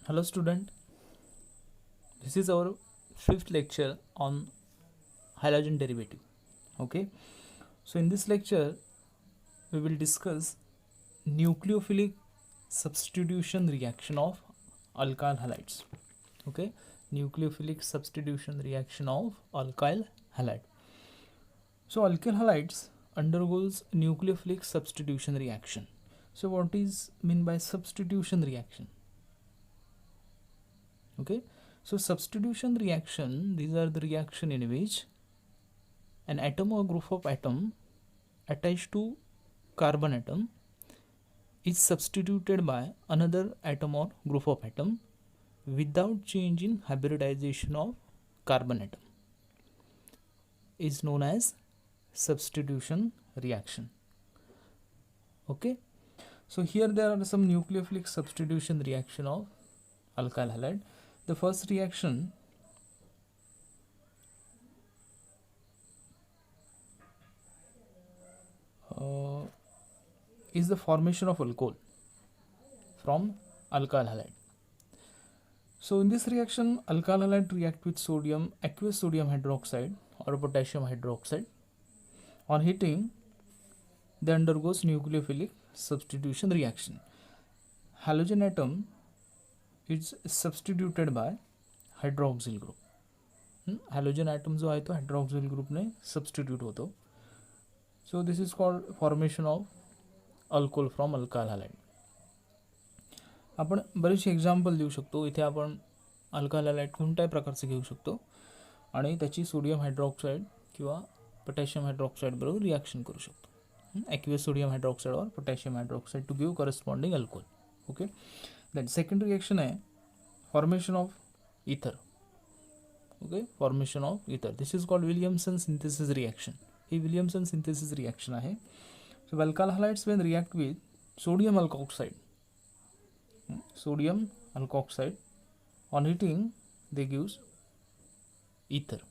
Hello student, this is our fifth lecture on halogen derivative. Okay, so in this lecture we will discuss nucleophilic substitution reaction of alkyl halides. Okay, nucleophilic substitution reaction of alkyl halide. So alkyl halides undergoes nucleophilic substitution reaction. So what is mean by substitution reaction? Okay, so substitution reaction, these are the reaction in which an atom or group of atom attached to carbon atom is substituted by another atom or group of atom without change in hybridization of carbon atom is known as substitution reaction. Okay, so here there are some nucleophilic substitution reaction of alkyl halide. The first reaction is the formation of alcohol from alkyl halide. So in this reaction, alkyl halide react with sodium, aqueous sodium hydroxide or potassium hydroxide. On heating, they undergoes nucleophilic substitution reaction. Halogen atom is substituted by hydroxyl group. Halogen atom जो आहे तो hydroxyl ग्रुपने substitute होतो. So this is called formation of alcohol from alkyl halide. आपण बरेचसे example देऊ शकतो. इथे आपण अल्काइल हॅलाइड कोणत्याही प्रकारचे घेऊ शकतो आणि त्याची सोडियम हायड्रॉक्साईड किंवा पोटॅशियम हायड्रॉक्साईड बरोबर रिॲक्शन करू शकतो. ॲक्वियस सोडियम हायड्रॉक्साईड और potassium hydroxide to give corresponding alcohol. Okay, then second reaction आहे formation of ether. Okay, formation of ether. This is called Williamson synthesis reaction. He Williamson synthesis reaction आहे. So alkyl halides when react with sodium alkoxide, sodium alkoxide, on heating they gives ether.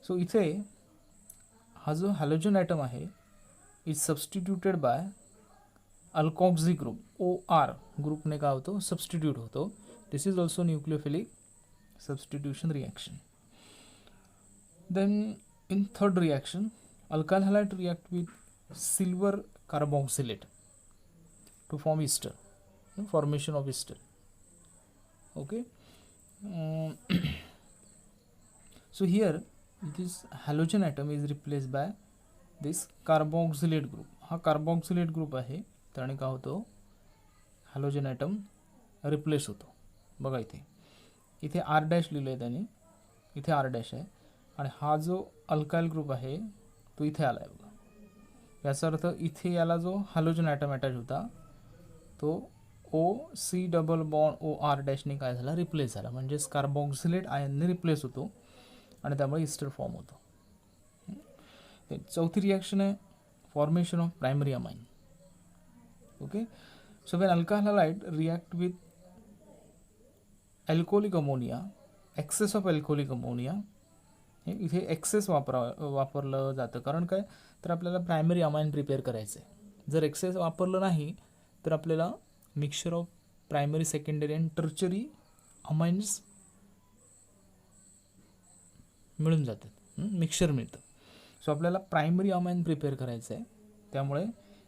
So इथे हा जो halogen atom आहे is substituted by alkoxy group. OR ग्रुपने काय होतो substitute होतो. This is also nucleophilic substitution reaction. Then in third reaction, alkyl halide react with silver carboxylate to form ester. Formation of ester. Okay, so here this halogen atom is replaced by this carboxylate group. हा carboxylate group आहे त्याने काय होतो halogen atom replace होतो. बघा इथे R dash लिहिलं आहे त्याने, इथे आर डॅश आहे आणि हा जो अल्काइल ग्रुप आहे तो इथे आला आहे बघा. याचा अर्थ इथे याला जो हॅलोजन ॲटम अटॅच होता तो OC डबल बॉन्ड OR डॅशने काय झाला रिप्लेस झाला. म्हणजेच कार्बॉक्सिलेट आयनने रिप्लेस होतो आणि त्यामुळे ईस्टर फॉर्म होतो. चौथी रिॲक्शन आहे formation of primary amine. Okay, so when alkyl halide react with alcoholic ammonia, excess of alcoholic ammonia. इथे एक्सेस वापरलं जातं कारण काय तर आपल्याला प्रायमरी अमाइन प्रिपेअर करायचं आहे. जर एक्सेस वापरलं नाही तर आपल्याला mixture of primary secondary and tertiary amines मिळून जातात, मिक्सचर मिळतं. सो आपल्याला प्रायमरी अमाइन प्रिपेअर करायचं आहे त्यामुळे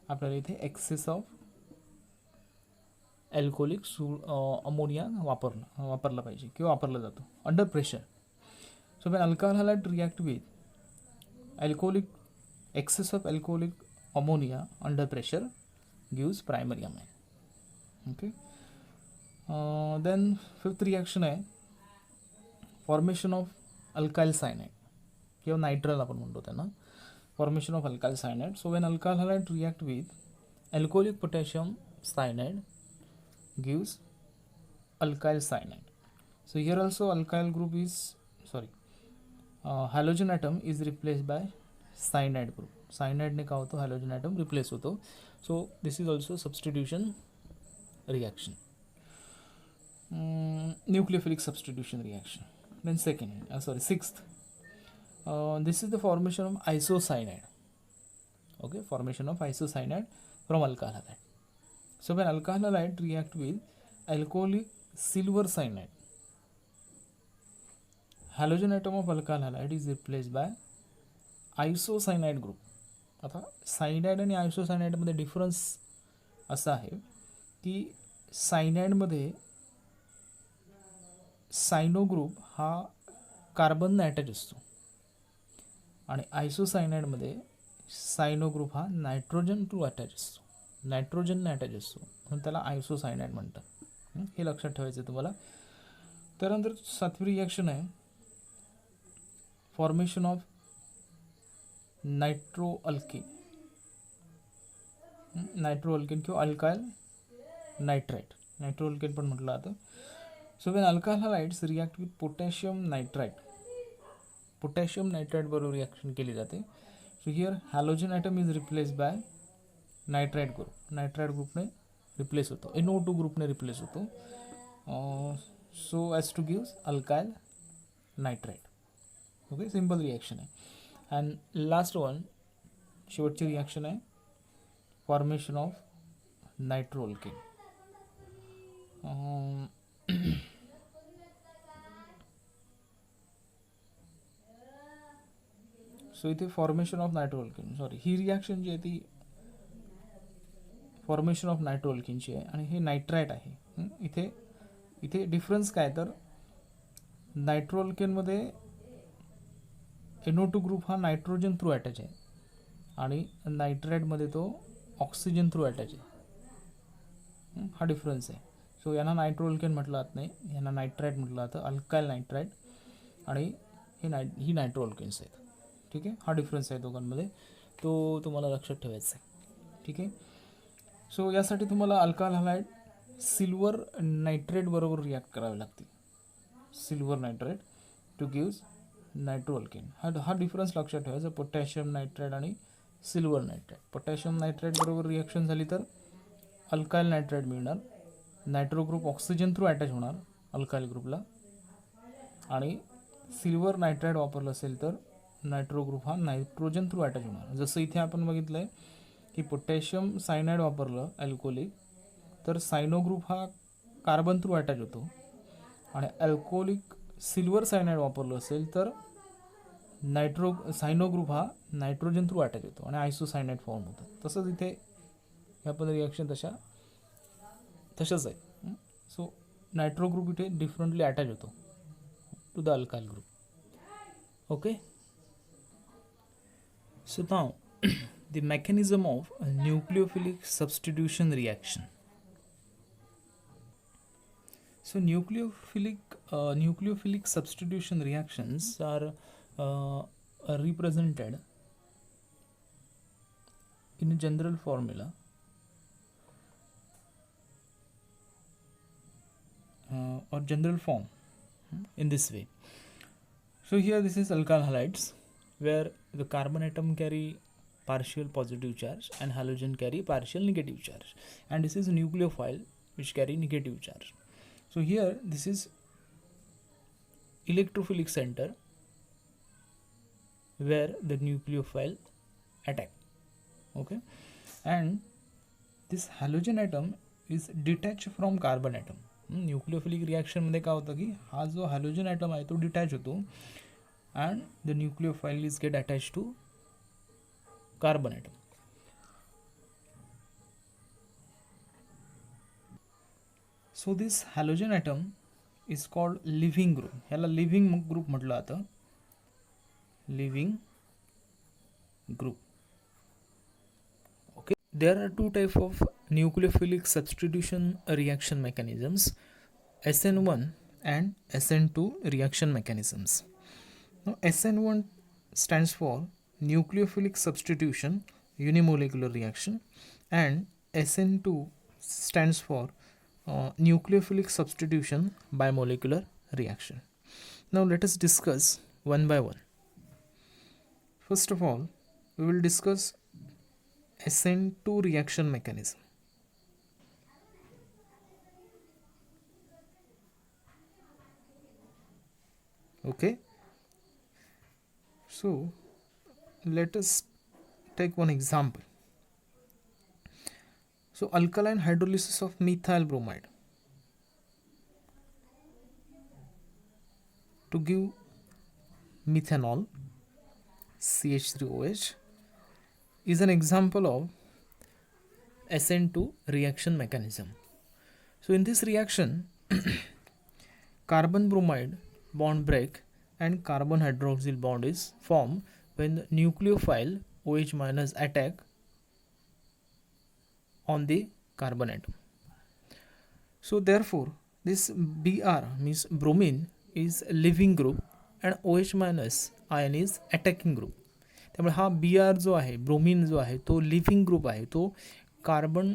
आपल्याला इथे एक्सेस ऑफ अल्कोहोलिक अमोनिया वापरला पाहिजे किंवा वापरला जातो under pressure. So when alkyl halide react with alcoholic excess of alcoholic ammonia under pressure gives primary amine. Okay, then fifth reaction आहे फॉर्मेशन ऑफ अल्काइल सायनाइड किंवा नायट्रल आपण म्हणतो त्यांना. Formation of alkyl cyanide. So when alkyl halide react with alcoholic potassium cyanide gives alkyl cyanide. So here also alkyl group is halogen atom is replaced by cyanide group. Cyanide ने काय होतो halogen atom replace होतो. So this is also substitution reaction. Nucleophilic substitution reaction. Then sixth, this is the formation of isocyanide. Okay, formation of isocyanide from alkyl halide. So when alkyl halide react with alcoholic silver cyanide. Halogen atom of alkyl halide is replaced by isocyanide group. आता cyanide आणि आयसोसायनाइडमध्ये difference असा आहे की सायनाइडमध्ये सायनो group हा कार्बनने attach असतो आणि आयसोसायनाइडमध्ये सायनो group हा nitrogen to attach असतो, नायट्रोजनने अटॅच असतो, म्हणून त्याला आयसोसायनाइड म्हणतात. हे लक्षात ठेवायचं आहे तुम्हाला. त्यानंतर 7वी रिॲक्शन आहे फॉर्मेशन ऑफ नायट्रोअल्केन. नायट्रोअल्केन किंवा अल्कायल नायट्राइट, नायट्रोअल्केन पण म्हटलं जातं. So when alkyl halides react with potassium nitrite, potassium nitrite बरोबर रिॲक्शन केली जाते. So here halogen atom is replace by nitrite group, nitrite ग्रुपने रिप्लेस होतो, NO2 ग्रुपने रिप्लेस होतो. So as to gives alkyl nitrite. Okay, simple reaction आहे. And last one, शेवटची reaction आहे फॉर्मेशन ऑफ नायट्रोअल्केन. सो इथे फॉर्मेशन ऑफ नायट्रोअल्केन, सॉरी, ही reaction जी आहे ती फॉर्मेशन ऑफ नायट्रोअल्केनची आहे आणि हे नायट्राइट आहे. इथे इथे डिफरन्स काय तर नायट्रोअल्केनमध्ये NO2 ग्रुप हा नायट्रोजन थ्रू अटॅच आहे आणि नायट्राइडमध्ये तो ऑक्सिजन थ्रू अटॅच आहे. हा डिफरन्स आहे. सो यांना नायट्रोअल्केन म्हटलं जात नाही, यांना नायट्राइट म्हटलं जातं, अल्कायल नायट्राइट, आणि ही नायट्रोअल्केन्स आहेत. ठीक आहे, हा डिफरन्स आहे दोघांमध्ये, तो तुम्हाला लक्षात ठेवायचा आहे. ठीक आहे. सो यासाठी तुम्हाला अल्कायल हॅलाइड सिल्वर नायट्रेट बरोबर रिॲक्ट करावे लागतील, सिल्वर नायट्रेट टू गिव्स नायट्रोअल्केन. हा डिफरन्स लक्षात ठेवायचा, पोटॅशियम नायट्राइट आणि सिल्वर नायट्राइट. पोटॅशियम नायट्राइट बरोबर रिॲक्शन झाली तर अल्कायल नायट्राइट मिळणार, nitro group oxygen through attach होणार अल्कायल ग्रुपला, आणि सिल्वर नायट्राइट वापरलं असेल तर नायट्रो ग्रुप हा नायट्रोजन थ्रू अटॅच होणार. जसं इथे आपण बघितलं आहे की पोटॅशियम सायनाइड वापरलं अल्कोहोलिक तर सायनो ग्रुप हा कार्बन थ्रू अटॅच होतो, आणि अल्कोहोलिक सिल्वर सायनाइड वापरलं असेल तर सायनो ग्रुप हा नायट्रोजन थ्रू अटॅच होतो आणि आयसोसायनाइड फॉर्म होतो. तसंच इथे ह्या पण रिॲक्शन तशाच आहे. सो नायट्रो ग्रुप इथे डिफरंटली अटॅच होतो to the alkyl group. Okay, so now the mechanism of nucleophilic substitution reaction. So nucleophilic substitution reactions are represented in a general formula or general form in this way. So here this is alkyl halides where the carbon atom carry partial positive charge and halogen carry partial negative charge, and this is nucleophile which carry negative charge. So here this is electrophilic center where the nucleophile attack. Okay, and this halogen atom is detached from carbon atom. Nucleophilic reaction मध्ये काय होतं की हा जो halogen atom आहे तो detach होतो and the nucleophile is get attached to carbon atom. So this halogen atom is called living group. ह्याला living group म्हटलं जातं, living group. Okay, there are two type of nucleophilic substitution reaction mechanisms, SN1 and SN2 reaction mechanisms. Now SN1 stands for nucleophilic substitution unimolecular reaction and SN2 stands for nucleophilic substitution bimolecular reaction. Now let us discuss one by one. First of all, we will discuss SN2 reaction mechanism. Okay, so let us take one example. So alkaline hydrolysis of methyl bromide. to give methanol CH3OH is an example of SN2 reaction mechanism. So in this reaction, carbon bromide bond break and carbon hydroxyl bond is formed when the nucleophile OH minus attack on the carbon atom. So therefore this Br means bromine is living group and OH minus ion is attacking group. त्यामुळे हा Br जो आहे, bromine जो आहे, तो living group आहे, तो carbon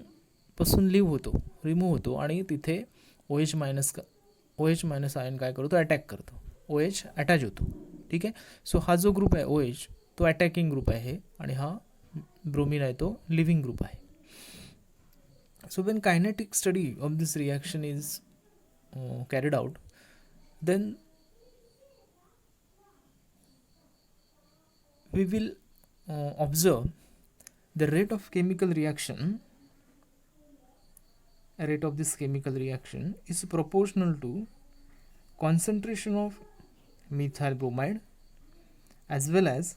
पासून लिव्ह होतो, रिमूव्ह होतो आणि तिथे OH मायनस आयन काय करतो, अटॅक करतो, OH अटॅच होतो. ठीक आहे. सो हा जो ग्रुप आहे OH तो अटॅकिंग ग्रुप आहे आणि हा ब्रोमीन आहे तो लिव्हिंग ग्रुप आहे. So when kinetic study of this reaction is carried out, then we will observe the rate of this chemical reaction is proportional to concentration of methyl bromide as well as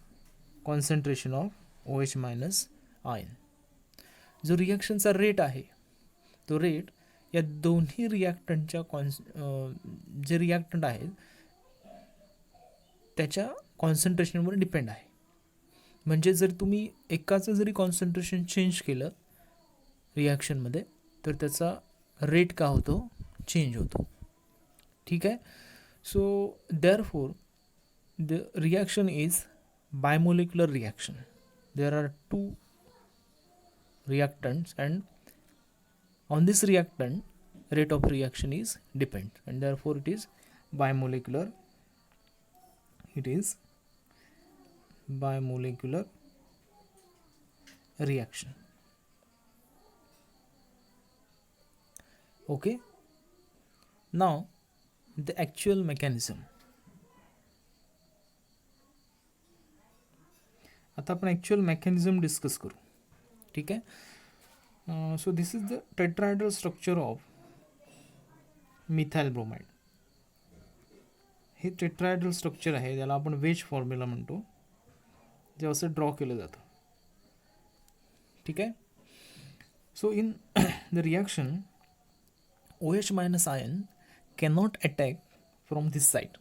concentration of OH minus ion. जो रिॲक्शनचा rate आहे तो rate या दोन्ही रिॲक्टंटच्या जे reactant आहेत त्याच्या कॉन्सन्ट्रेशनवर depend आहे. म्हणजे जर तुम्ही एकाचं जरी कॉन्सन्ट्रेशन चेंज केलं रिॲक्शनमध्ये तर त्याचा रेट का होतो, चेंज होतो. ठीक आहे. So therefore the reaction is bimolecular reaction. There are two reactants and on this reactant rate of reaction is depend and therefore it is bimolecular reaction. Okay, now the actual mechanism. आता आपण actual mechanism discuss करू. ठीक आहे. So this is the tetrahedral structure of methyl bromide. हे tetrahedral structure आहे, त्याला आपण veg formula म्हणतो, जे असं ड्रॉ केलं जातं. ठीक आहे. So in the reaction OH minus ion cannot attack from this side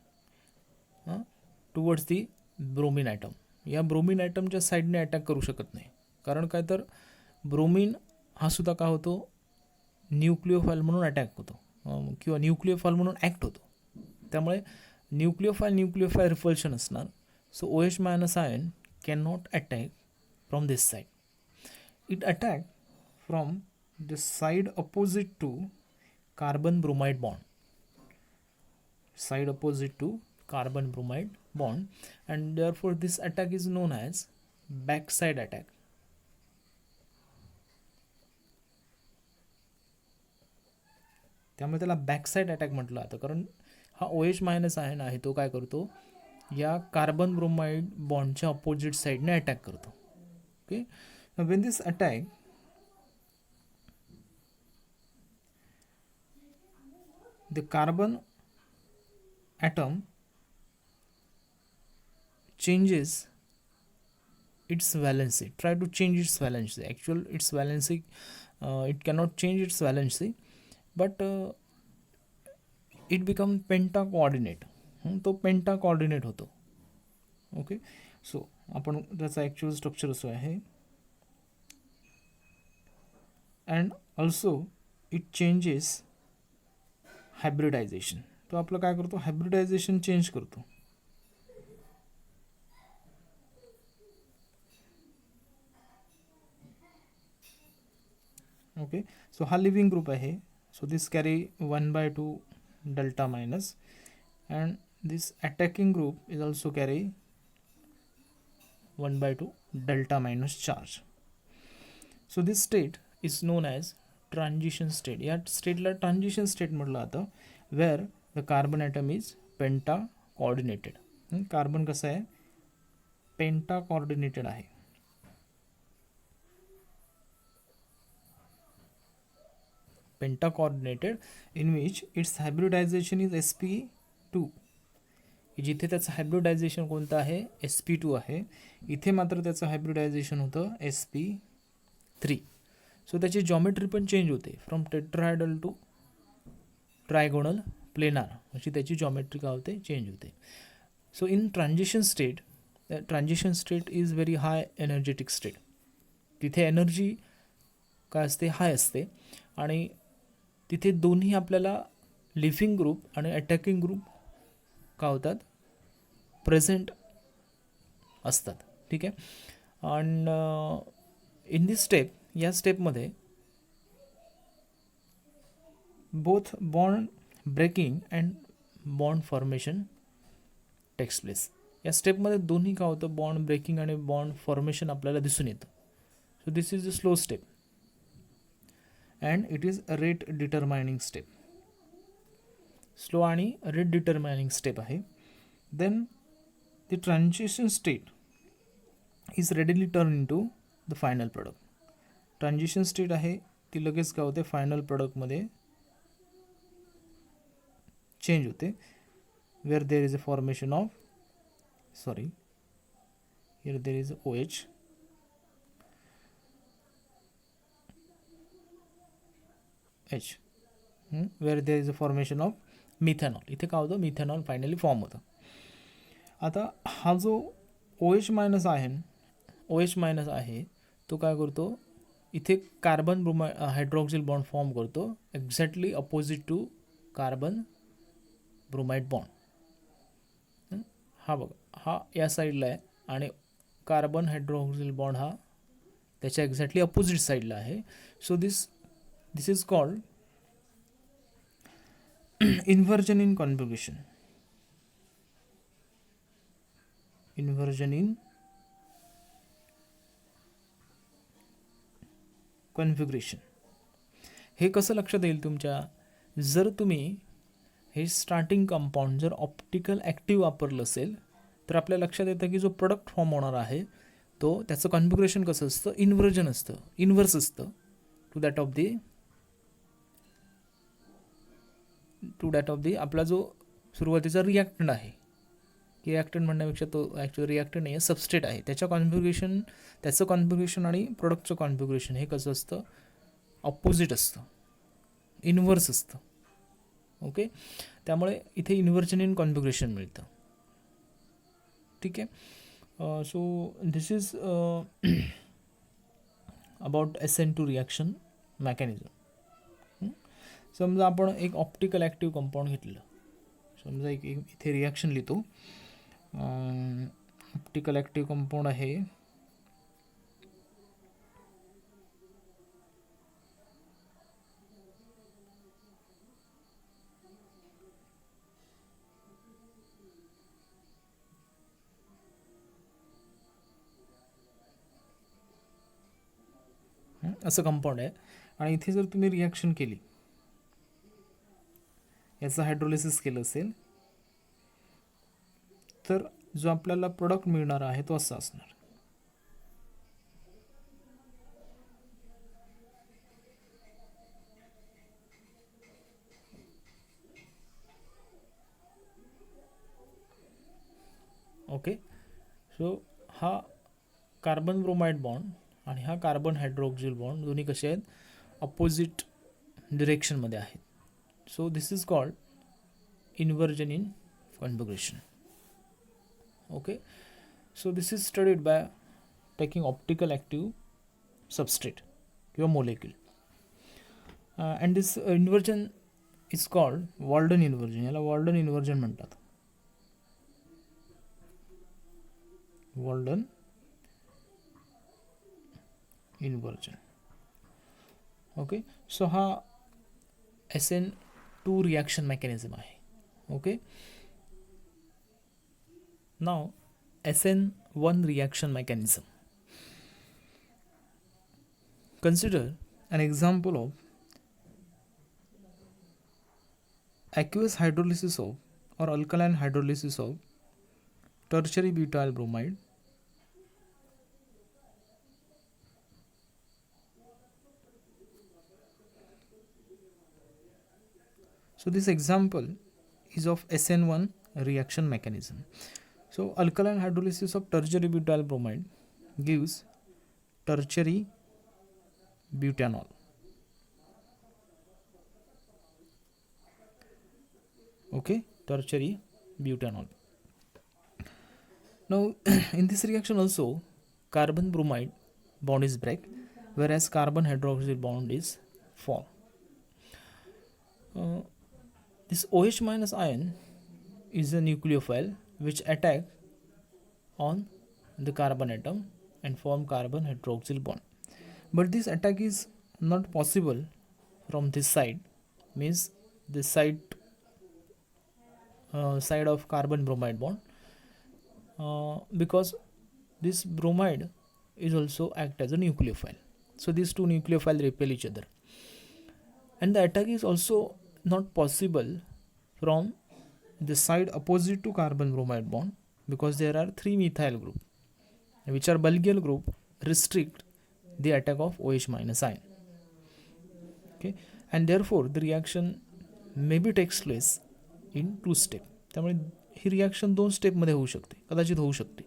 towards the bromine atom. या ब्रोमीन ॲटमच्या साईडने अटॅक करू शकत नाही. कारण काय तर ब्रोमीन हा सुद्धा का होतो, न्यूक्लिओफाईल म्हणून अटॅक होतो किंवा न्यूक्लिओफाईल म्हणून ॲक्ट होतो. त्यामुळे न्यूक्लिओफाईल रिपल्शन असणार. So OH minus ion can not attack from this side. It attack from the side opposite to carbon bromide bond. Side opposite to carbon bromide bond and therefore this attack is known as backside attack. त्यामुळे त्याला backside attack म्हटलं जातं, कारण हा OH minus ion आहे तो काय करतो, या कार्बन ब्रोमाइड बॉन्डच्या अपोजिट साईडने अटॅक करतो. Okay. When this attack the carbon atom changes its valency, try to change its valency. Its valency, it cannot change its valency, but it become penta coordinate. तो पेंटा coordinate होतो. Okay. So आपण त्याचा actual structure असं आहे. And also it changes hybridisation. तो आपलं काय करतो, हायब्रिडायझेशन चेंज करतो. ओके. सो हा लिव्हिंग ग्रुप आहे. So this carry 1/2 delta minus and this attacking group is also carry 1/2 delta minus charge. So this state is known as transition state. या स्टेटला transition state म्हटलं जातं, where the carbon atom is penta coordinated. Carbon कसं आहे, penta coordinated आहे. Penta coordinated in which its hybridization is sp2 जिथे त्याचं hybridisation कोणतं आहे, sp2 आहे. इथे मात्र त्याचं हायब्रिडायझेशन होतं sp3. सो त्याची जॉमेट्री पण चेंज होते, from tetrahedral to trigonal planar अशी त्याची जॉमेट्री काय होते, चेंज होते. So in transition state is very high energetic state. तिथे एनर्जी काय असते, हाय असते, आणि तिथे दोन्ही आपल्याला लिव्हिंग ग्रुप आणि अटॅकिंग ग्रुप काय होतात, प्रेझेंट असतात. ठीक आहे. अँड इन दिस स्टेप, या स्टेपमध्ये both bond breaking and bond formation takes place. या स्टेपमध्ये दोन्ही काय होतं, बॉन्ड ब्रेकिंग आणि बॉन्ड फॉर्मेशन आपल्याला दिसून येतं. So this is a slow step and it is a rate determining step. Slow आणि रेट डिटरमायनिंग स्टेप आहे. Then the transition state is readily turn in to the final product. Transition state आहे ती लगेच काय होते, final प्रोडक्टमध्ये change होते, where there is a formation of here there is OH, where there is a formation of methanol. इथे काय होतं, मिथेनॉल फायनली फॉर्म होतं. आता हा जो OH मायनस आहे तो काय करतो, इथे कार्बन हायड्रॉक्सिल बॉन्ड फॉर्म करतो, exactly opposite to carbon bromide bond. हा बघा, हा या साईडला आहे आणि कार्बन हायड्रॉक्सिल बॉन्ड हा त्याच्या एक्झॅक्टली अपोजिट साईडला आहे. So this is called inversion in configuration. हे कसं लक्षात येईल तुमच्या, जर तुम्ही हे स्टार्टिंग कंपाऊंड जर ऑप्टिकल ॲक्टिव्ह वापरलं असेल तर आपल्या लक्षात येतं की जो प्रोडक्ट फॉर्म होणार आहे तो त्याचं कॉन्फिगरेशन कसं असतं, इन्व्हर्स असतं टू दॅट ऑफ दी आपला जो सुरुवातीचा रिॲक्टंट आहे. रिॲक्टंट म्हणण्यापेक्षा तो ॲक्च्युअली रिॲक्टंट नाही आहे, सबस्टेट आहे. त्याचं कॉन्फिगरेशन आणि प्रोडक्टचं कॉन्फिगरेशन हे कसं असतं, ऑपोजिट असतं, इन्व्हर्स असतं. ओके, त्यामुळे इथे इन्व्हर्जन इन कॉन्फिगरेशन मिळतं. ठीक आहे. So this is about SN2 reaction mechanism. समजा आपण एक ऑप्टिकल ॲक्टिव्ह कंपाऊंड घेतलं, समजा एक इथे रिॲक्शन लिहितो. ऑप्टिकल ॲक्टिव्ह कंपाऊंड आहे असं कंपाऊंड आहे, आणि इथे जर तुम्ही रिॲक्शन केली, याचं हायड्रोलिसिस केलं असेल तर जो आपल्याला प्रोडक्ट मिळणार आहे तो असा असणार. ओके, सो हा कार्बन ब्रोमाइड बॉन्ड आणि हा कार्बन हायड्रोक्सिल बॉन्ड दोन्ही कसे आहेत, अपोजिट डिरेक्शनमध्ये आहेत. So this is called inversion in configuration. Okay, so this is studied by taking optical active substrate, your molecule, and this inversion is called Walden inversion. याला Walden inversion म्हणतात. Walden inversion. Okay, so हा SN2 reaction mechanism आहे. Okay. Now SN1 reaction mechanism. Consider an example of aqueous hydrolysis of or alkaline hydrolysis of tertiary butyl bromide so this example is of SN1 reaction mechanism. So alkaline hydrolysis of tertiary butyl bromide gives tertiary butanol. Okay, tertiary butanol. Now in this reaction also carbon bromide bond is break, whereas carbon hydroxyl bond is formed. This OH minus ion is a nucleophile which attack on the carbon atom and form carbon hydroxyl bond. But this attack is not possible from this side, means this side of carbon bromide bond, because this bromide is also act as a nucleophile. So these two nucleophiles repel each other, and the attack is also not possible from the side opposite to carbon bromide bond, because there are 3 methyl group which are Bulgian group restrict the attack of OH minus ion. Okay, and therefore the reaction maybe takes place in 2 step. त्यामुळे ही reaction 2 step मध्ये होऊ शकते, कदाचित होऊ शकते.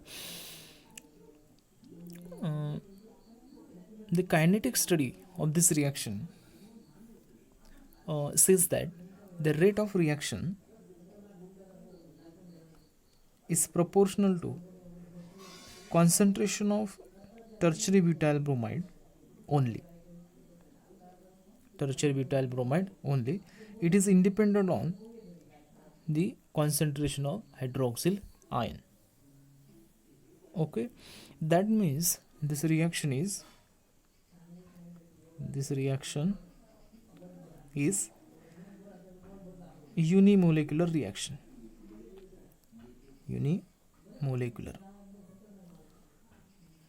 The kinetic study of this reaction says that the rate of reaction is proportional to concentration of tertiary butyl bromide only. Tertiary butyl bromide only. It is independent on the concentration of hydroxyl ion. Okay, that means this reaction is unimolecular reaction. Unimolecular.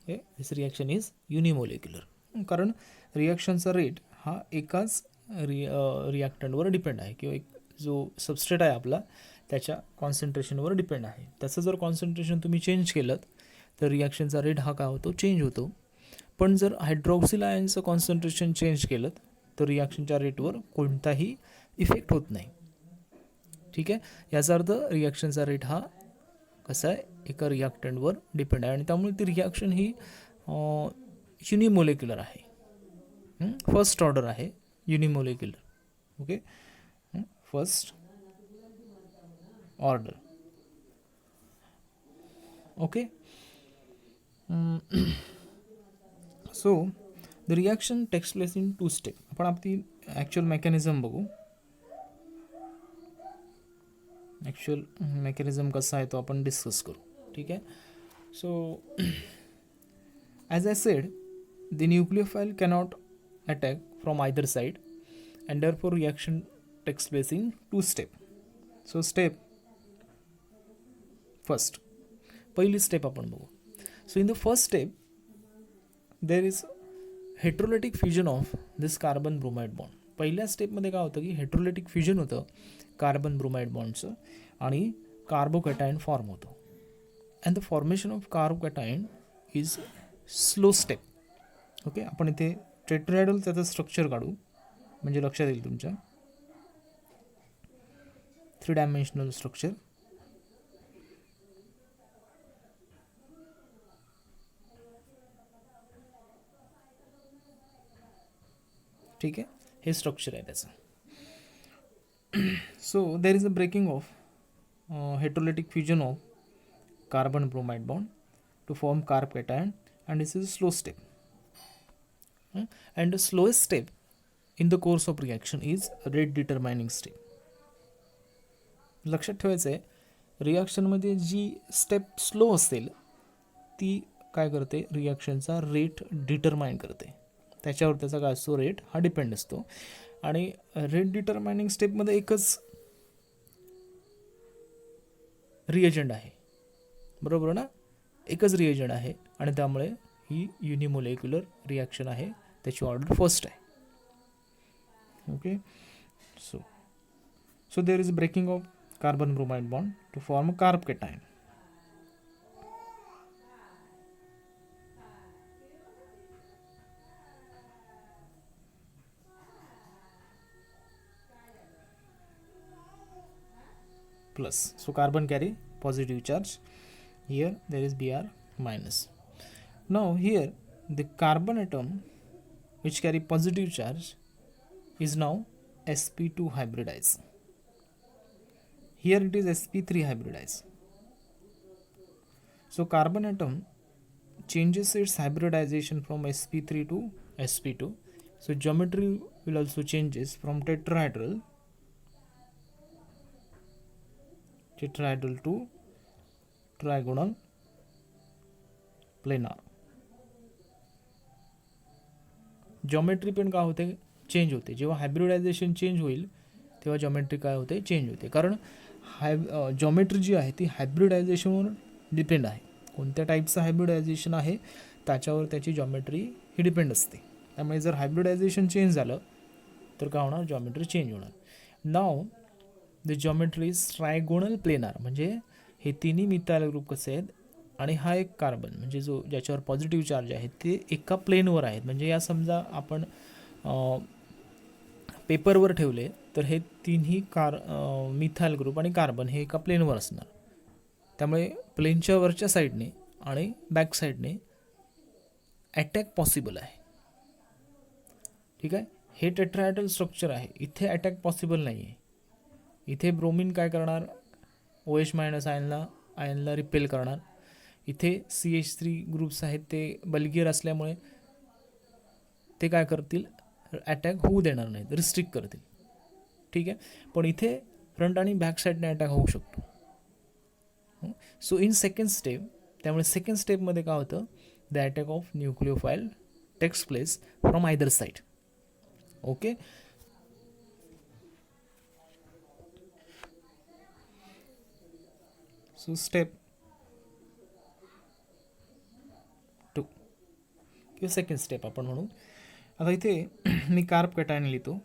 Okay, this reaction is unimolecular. कारण रिॲक्शनचा rate हा एकाच रिॲक्टंटवर depend आहे, किंवा एक जो substrate आहे आपला त्याच्या कॉन्सन्ट्रेशनवर डिपेंड आहे. त्याचं जर कॉन्सन्ट्रेशन तुम्ही चेंज केलं तर रिॲक्शनचा रेट हा काय होतो, चेंज होतो. पण जर हायड्रॉक्सिल आयनचं कॉन्सन्ट्रेशन चेंज केलं तर रिॲक्शनच्या रेटवर कोणताही इफेक्ट होत नाही. ठीक आहे, याचा अर्थ रिॲक्शनचा रेट हा कसा आहे, एका रिॲक्टंटवर डिपेंड आहे, आणि त्यामुळे ती रिॲक्शन ही युनिमोलेक्युलर आहे, फर्स्ट ऑर्डर आहे, unimolecular. Okay, first order. Okay, so the reaction takes place in 2 step. आपण आपली ॲक्च्युअल मेकॅनिझम बघू. ॲक्च्युअल मेकॅनिझम कसा आहे तो आपण डिस्कस करू. ठीक आहे. So as I said, the nucleophile cannot attack from either side, and therefore reaction takes place in 2 step. So step first, पहिली स्टेप आपण बघू. So in the first step there is heterolytic fusion of this carbon bromide bond. पहिल्या स्टेपमध्ये काय होतं की heterolytic fusion होतं carbon bromide बॉन्डचं, आणि कार्बोकॅटायन फॉर्म होतो. And the formation of carbocation is slow step. Okay, आपण इथे टेट्राहेड्रल त्याचं स्ट्रक्चर काढू म्हणजे लक्षात येईल तुमच्या. 3 डायमेन्शनल स्ट्रक्चर. ठीक आहे, हे स्ट्रक्चर आहे त्याचं. So there is a breaking of heterolytic fusion of carbon bromide bond to form carbocation, and this is a slow step. And the slowest step in the course of reaction is rate determining step. लक्षात ठेवायचं आहे, रिॲक्शनमध्ये जी step slow असेल ती काय करते, रिॲक्शनचा rate determine करते. त्याच्यावर त्याचा काय असतो, रेट हा डिपेंड असतो. आणि रेट डिटरमाइनिंग स्टेपमध्ये एकच रिएजंट आहे, बरोबर ना, एकच रिएजंट आहे, आणि त्यामुळे ही युनिमोलेक्युलर रिॲक्शन आहे, त्याची ऑर्डर फर्स्ट आहे. Okay, so there is breaking of carbon bromide bond to form carbocation. plus. So carbon carry positive charge. Here there is Br minus. Now here the carbon atom which carry positive charge is now sp2 hybridized. Here it is sp3 hybridized. So carbon atom changes its hybridization from sp3 to sp2. So geometry will also changes from tetrahedral to trigonal planar. Geometry पण काय होते, change होते. जेव्हा hybridisation change होईल तेव्हा geometry काय होते, change होते. कारण जॉमेट्री जी आहे ती हायब्रिडायझेशनवर डिपेंड आहे. कोणत्या टाईपचं हायब्रिडायझेशन आहे त्याच्यावर त्याची जॉमेट्री ही डिपेंड असते. त्यामुळे जर हायब्रिडायझेशन चेंज झालं तर काय होणार, जॉमेट्री चेंज होणार. नाव the geometry is trigonal planar. म्हणजे हे तिन्ही मिथाइल ग्रुप कसे आहेत आणि हा एक कार्बन म्हणजे जो ज्याच्यावर पॉझिटिव्ह चार्ज आहे ते एका प्लेनवर आहेत. म्हणजे या समजा आपण पेपरवर ठेवले तर हे तिन्ही मिथाइल ग्रुप आणि कार्बन हे एका प्लेनवर असणार. त्यामुळे प्लेनच्या वरच्या साईडने आणि बॅक साईडने अटॅक पॉसिबल आहे. ठीक आहे. हे टेट्राहेड्रल स्ट्रक्चर आहे, इथे अटॅक पॉसिबल नाही आहे. इथे ब्रोमीन काय करणार, OH मायनस आयनला रिपेल करणार. इथे CH3 ग्रुप्स आहेत ते बल्गियर असल्यामुळे ते काय करतील, अटॅक होऊ देणार नाहीत, रिस्ट्रिक्ट करतील. ठीक आहे. पण इथे फ्रंट आणि बॅक साईडने अटॅक होऊ शकतो. सो इन सेकंड स्टेप, त्यामुळे सेकंड स्टेपमध्ये काय होतं, the attack of nucleophile takes place from either side. Okay. So step 2 किंवा सेकंड स्टेप आपण म्हणू. आता इथे मी कार्ब कॅटायन लिहितो.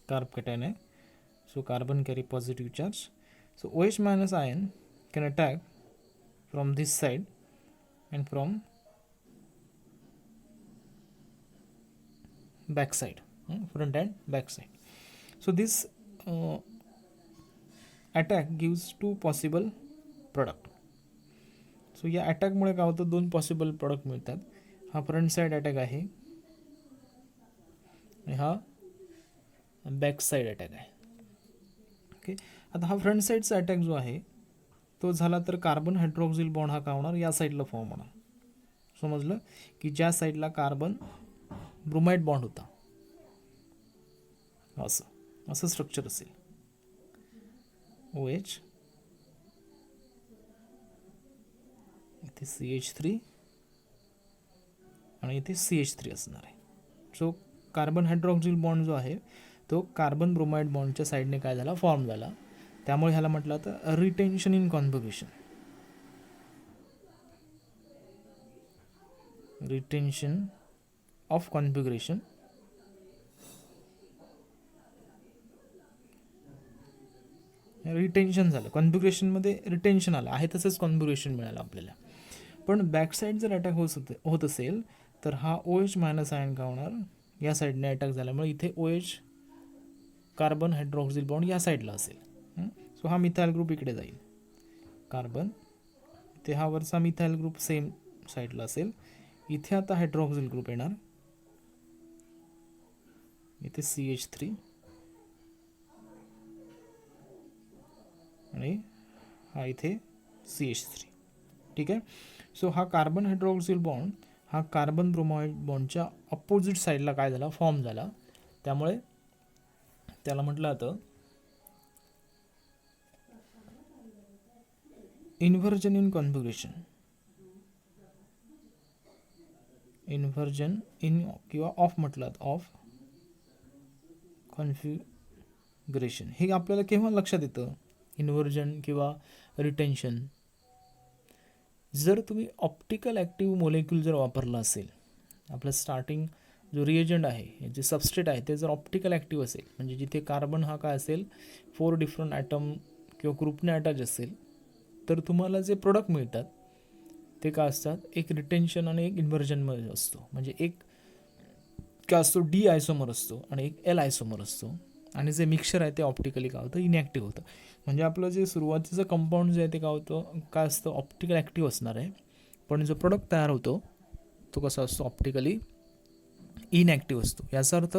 कार्ब cation है. So carbon carry positive charge. So OH minus ion can attack from this side and from back side, front and back side. So this attack gives two possible product. So या attack मुळे काय होतं, दोन possible product मिळतात. हा front side attack आहे आणि हा बॅक साइड अटॅक आहे. ओके. आता हा फ्रंट साइडचा अटॅक जो आहे तो झाला तर कार्बन हायड्रॉक्सिल बॉन्ड हा काय होणार, या साईडला फॉर्म होणार. समजलं की ज्या साईडला कार्बन ब्रोमाइड बॉन्ड होता असं स्ट्रक्चर असेल. OH इथे CH3 आणि इथे CH3 असणार आहे. सो कार्बन हायड्रॉक्सिल बॉन्ड जो आहे तो कार्बन ब्रोमाइड बॉन्डच्या साईडने काय झाला, फॉर्म झाला. त्यामुळे ह्याला म्हटलं तर retention in configuration. Retention of configuration. Retention झालं, कॉन्फिगरेशनमध्ये रिटेन्शन आलं आहे, तसंच कॉन्फिगरेशन मिळालं आपल्याला. पण बॅक साईड जर अटॅक होत असेल तर हा OH मायनस आयन का होणार, या साईडने अटॅक झाल्यामुळे इथे OH कार्बन हायड्रॉक्सिल बॉन्ड या साईडला असेल. सो हा मिथाइल ग्रुप इकडे जाईल, कार्बन ते हा वरचा मिथाइल ग्रुप सेम साईडला असेल. इथे आता हायड्रॉक्सिल ग्रुप येणार, इथे CH3 आणि हा इथे CH3. ठीक आहे. सो हा कार्बन हायड्रॉक्सिल बॉन्ड हा कार्बन ब्रोमाइड बॉन्डच्या अपोजिट साईडला काय झाला, फॉर्म झाला. त्यामुळे त्याला म्हटलं जातं inversion in configuration. Inversion in किंवा ऑफ म्हटलं ऑफ कॉन्फिगरेशन. हे आपल्याला केव्हा लक्षात येतं, इन्व्हर्जन किंवा रिटेन्शन, जर तुम्ही ऑप्टिकल ॲक्टिव्ह मोलेक्यूल जर वापरला असेल. आपलं स्टार्टिंग जो रिएजंट आहे, जे सबस्ट्रेट आहे ते जर ऑप्टिकल ॲक्टिव्ह असेल, म्हणजे जिथे कार्बन हा काय असेल 4 डिफरंट ॲटम किंवा ग्रुपने अटॅच असेल, तर तुम्हाला जे प्रोडक्ट मिळतात ते काय असतात, एक रिटेन्शन आणि एक इन्व्हर्जनमध्ये असतो. म्हणजे एक काय असतो, डी आयसोमर असतो आणि एक एल आयसोमर असतो. आणि जे मिक्सचर आहे ते ऑप्टिकली काय होतं, इनॅक्टिव्ह होतं. म्हणजे आपलं जे सुरुवातीचं कंपाऊंड जे आहे ते काय होतं, काय असतं, ऑप्टिकल ॲक्टिव्ह असणार आहे. पण जो प्रोडक्ट तयार होतो तो कसा असतो, ऑप्टिकली इनॅक्टिव्ह असतो. याचा अर्थ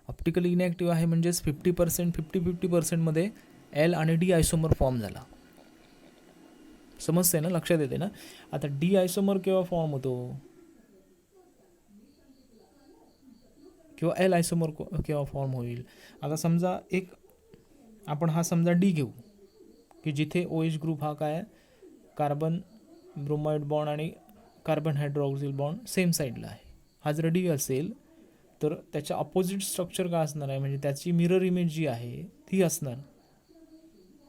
ऑप्टिकली इनॅक्टिव्ह आहे म्हणजेच 50% 50-50%मध्ये एल आणि डी आयसोमर फॉर्म झाला. समजते ना, लक्षात येते ना. आता डी आयसोमर केव्हा फॉर्म होतो किंवा एल आयसोमर केव्हा फॉर्म होईल. आता समजा एक आपण हा समजा डी घेऊ की जिथे ओ एच ग्रुप हा काय आहे, कार्बन ब्रोमाइड बॉन्ड आणि कार्बन हायड्रॉक्सिल बॉन्ड सेम साईडला आहे. हा जर डी असेल तर त्याच्या अपोजिट स्ट्रक्चर काय असणार आहे, म्हणजे त्याची मिरर इमेज जी आहे ती असणार,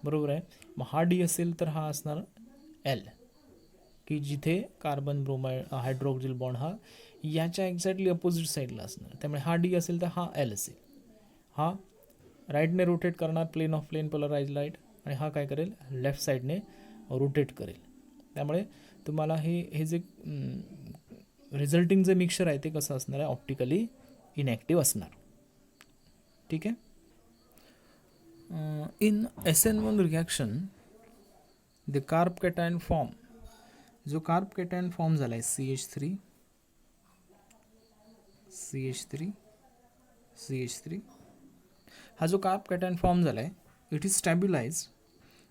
बरोबर आहे. मग हा डी असेल तर हा असणार एल, की जिथे कार्बन ब्रोमाइड हायड्रॉक्सिल बॉन्ड हा याच्या एक्झॅक्टली अपोजिट साईडला असणार. त्यामुळे हा डी असेल तर हा एल असेल. हा राईटने रोटेट करणार, plane of plane polarise light, आणि हा काय करेल, लेफ्ट साईडने रोटेट करेल. त्यामुळे तुम्हाला हे जे रिझल्टिंग जे मिक्सचर आहे ते कसं असणार आहे, ऑप्टिकली इनॅक्टिव्ह असणार. ठीक आहे. In SN1 reaction the carb cation form, जो कार्ब कॅटायन फॉर्म झाला आहे CH3 हा जो कार्ब कॅटायन फॉर्म झाला आहे, it is stabilize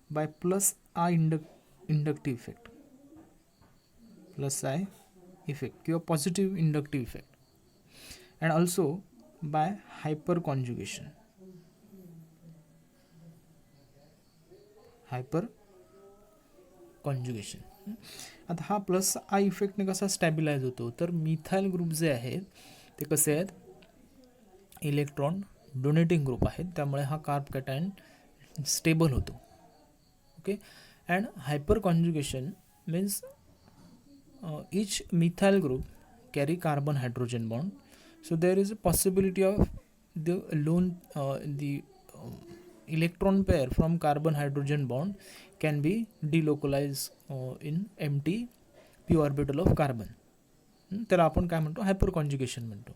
by plus I inductive effect, plus I effect किंवा positive inductive effect, and also by hyperconjugation. आता हा प्लस आय इफेक्टने कसा स्टॅबिलाइज होतो, तर मिथाइल ग्रुप जे आहेत ते कसे आहेत, इलेक्ट्रॉन डोनेटिंग ग्रुप आहेत. त्यामुळे हा कार्ब कॅटायन स्टेबल होतो. Okay. And hyper conjugation means each methyl group carry carbon hydrogen bond, so there is a possibility of the electron pair from carbon hydrogen bond can be delocalized in empty p orbital of carbon. त्याला आपण काय म्हणतो, hyperconjugation म्हणतो.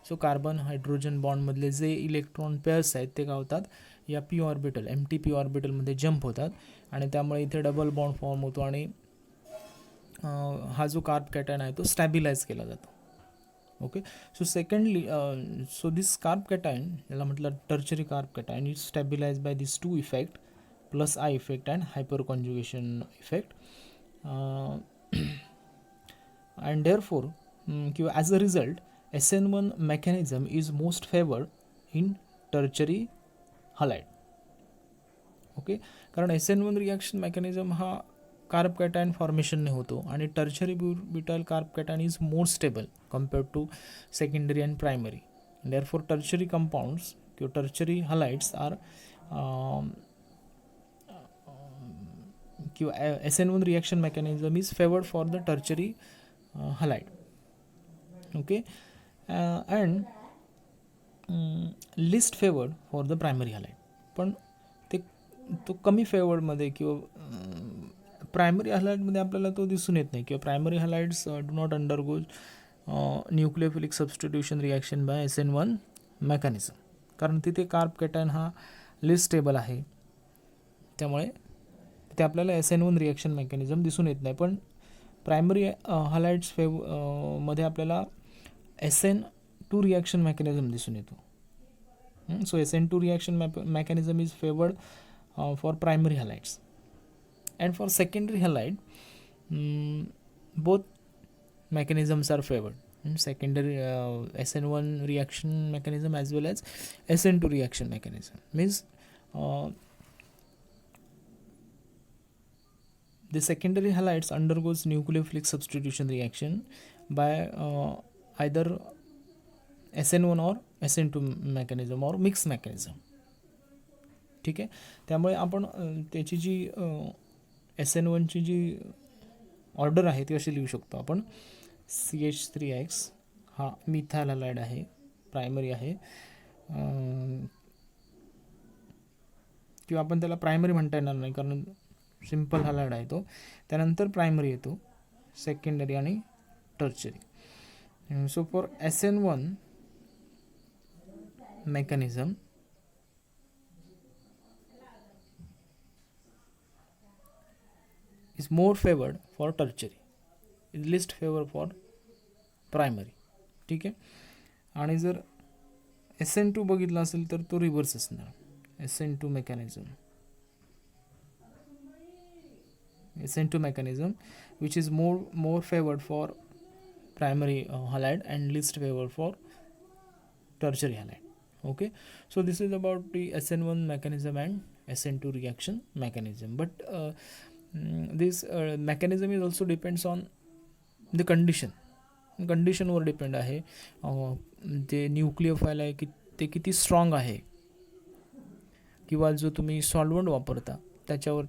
So carbon hydrogen बॉन्डमधले जे electron pairs आहेत ते काय होतात, या पी ऑर्बिटल एम्प्टी पी ऑर्बिटलमध्ये जंप होतात आणि त्यामुळे इथे डबल बॉन्ड फॉर्म होतो आणि हा जो कार्ब कॅटायन आहे तो स्टॅबिलाइज केला जातो. Okay. So secondly so this carbocation, याला म्हटलं tertiary carbocation, is stabilize by this two effect, plus I effect and hyperconjugation effect, and therefore किंवा as a result SN1 mechanism is most favored in tertiary halide. Okay. कारण SN1 reaction mechanism हा कार्ब cation फॉर्मेशनने होतो आणि tertiary butyl carbocation is more stable compared to secondary and primary. Therefore tertiary compounds किंवा tertiary halides are किंवा SN1 reaction mechanism is favoured for the tertiary halide. Okay. And least favoured for the primary halide. पण तो कमी फेवर्डमध्ये किंवा primary हलाइडमध्ये आपल्याला तो दिसून येत नाही, किंवा primary halides do not undergo nucleophilic substitution reaction by SN1 mechanism, कारण तिथे कार्ब कॅटायन हा लिस्ट स्टेबल आहे. त्यामुळे तिथे आपल्याला SN1 रिॲक्शन मेकॅनिझम दिसून येत नाही. पण प्रायमरी हलाइड्स मध्ये आपल्याला SN2 रिॲक्शन मेकॅनिझम दिसून येतो. So SN2 reaction mechanism is favored for primary halides, and for secondary halide both mechanisms are favored. Secondary SN1 reaction mechanism as well as SN2 reaction mechanism means the secondary halides undergoes nucleophilic substitution reaction by either SN1 or SN2 mechanism or mixed mechanism. ठीक आहे. त्यामुळे आपण त्याची जी SN1ची जी order आहे ती अशी लिहू शकतो आपण, CH3X हा मिथाइल हलाइड आहे, प्रायमरी आहे, किंवा आपण त्याला प्रायमरी म्हणता येणार नाही कारण सिम्पल हलाइड आहे तो. त्यानंतर प्रायमरी येतो सेकंडरी आणि tertiary. So for SN1 mechanism, is more favored for tertiary, is least favored for primary. ठीक आहे. आणि जर SN2 बघितला असेल तर तो रिव्हर्स असणार. SN2 mechanism which is more favored for primary halide and least favored for tertiary halide. Okay, so this is about the SN1 mechanism and SN2 reaction mechanism, but this mechanism is also depends on the condition वर depend आहे. ते nucleophile आहे की ते किती strong आहे, किंवा जो तुम्ही सॉल्वंट वापरता त्याच्यावर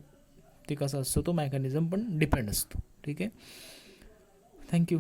ते कसा असतो तो मेकॅनिझम पण डिपेंड असतो. ठीक आहे. थँक्यू.